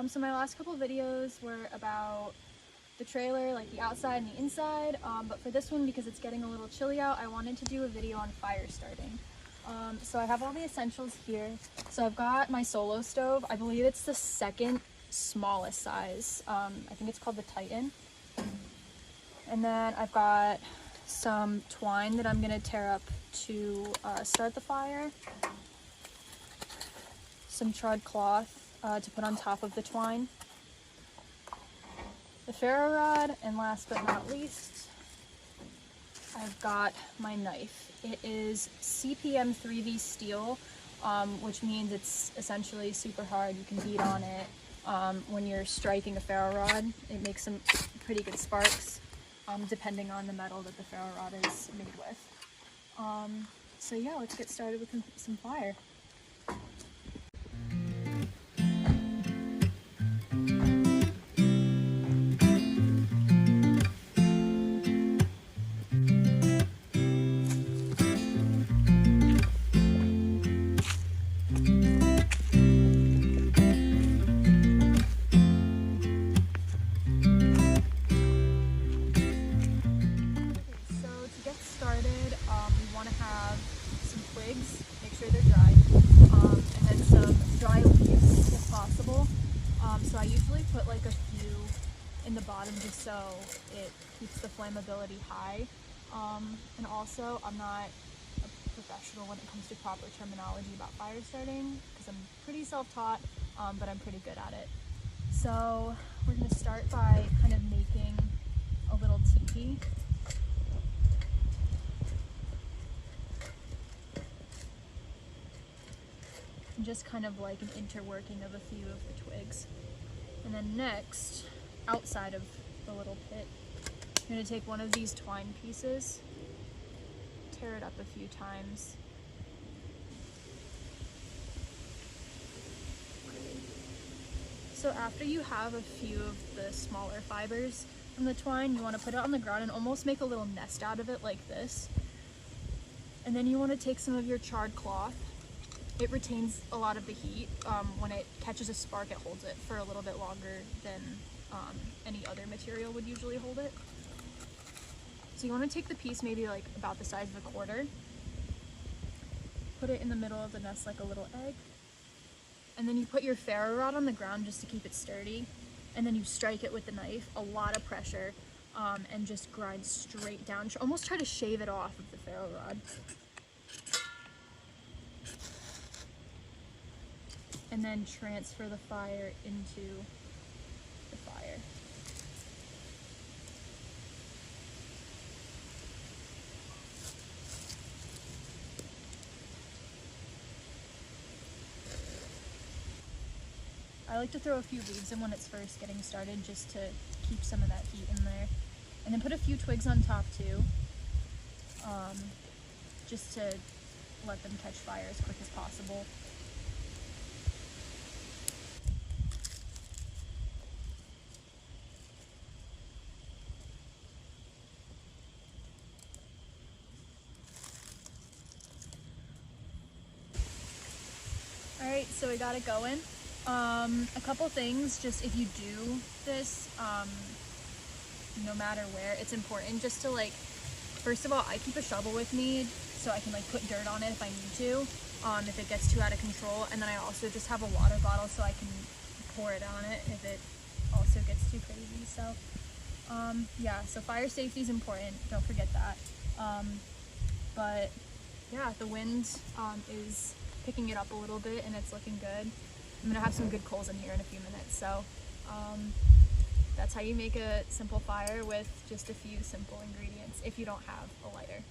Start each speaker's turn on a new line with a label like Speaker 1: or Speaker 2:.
Speaker 1: So my last couple videos were about the trailer, like the outside and the inside, but for this one, because it's getting a little chilly out, I wanted to do a video on fire starting. So I have all the essentials here. So I've got my solo stove. I believe it's the second smallest size. I think it's called the Titan. And then I've got some twine that I'm gonna tear up to start the fire. Some charred cloth to put on top of the twine. The ferro rod, and last but not least, I've got my knife. It is CPM 3V steel, which means it's essentially super hard. You can beat on it when you're striking a ferro rod. It makes some pretty good sparks, depending on the metal that the ferro rod is made with. So yeah, let's get started with some fire. We want to have some twigs, make sure they're dry, and then some dry leaves if possible. So I usually put like a few in the bottom just so it keeps the flammability high. And also, I'm not a professional when it comes to proper terminology about fire starting because I'm pretty self-taught, but I'm pretty good at it. So we're going to start by kind of making a little teepee. Just kind of like an interworking of a few of the twigs. And then next, outside of the little pit, you're going to take one of these twine pieces, tear it up a few times. So after you have a few of the smaller fibers from the twine, you want to put it on the ground and almost make a little nest out of it like this. And then you want to take some of your charred cloth. It retains a lot of the heat. When it catches a spark, it holds it for a little bit longer than any other material would usually hold it. So you want to take the piece maybe like about the size of a quarter, put it in the middle of the nest like a little egg, and then you put your ferro rod on the ground just to keep it sturdy, and then you strike it with the knife, a lot of pressure, and just grind straight down. Almost try to shave it off of the ferro rod. And then transfer the fire into the fire. I like to throw a few leaves in when it's first getting started just to keep some of that heat in there. And then put a few twigs on top too, just to let them catch fire as quick as possible. Alright, so we got it going. A couple things, just if you do this, no matter where, it's important just to like, first of all, I keep a shovel with me so I can like put dirt on it if I need to, if it gets too out of control. And then I also just have a water bottle so I can pour it on it if it also gets too crazy. So yeah, so fire safety is important, don't forget that. But yeah, the wind is picking it up a little bit and it's looking good. I'm gonna have some good coals in here in a few minutes. So that's how you make a simple fire with just a few simple ingredients if you don't have a lighter.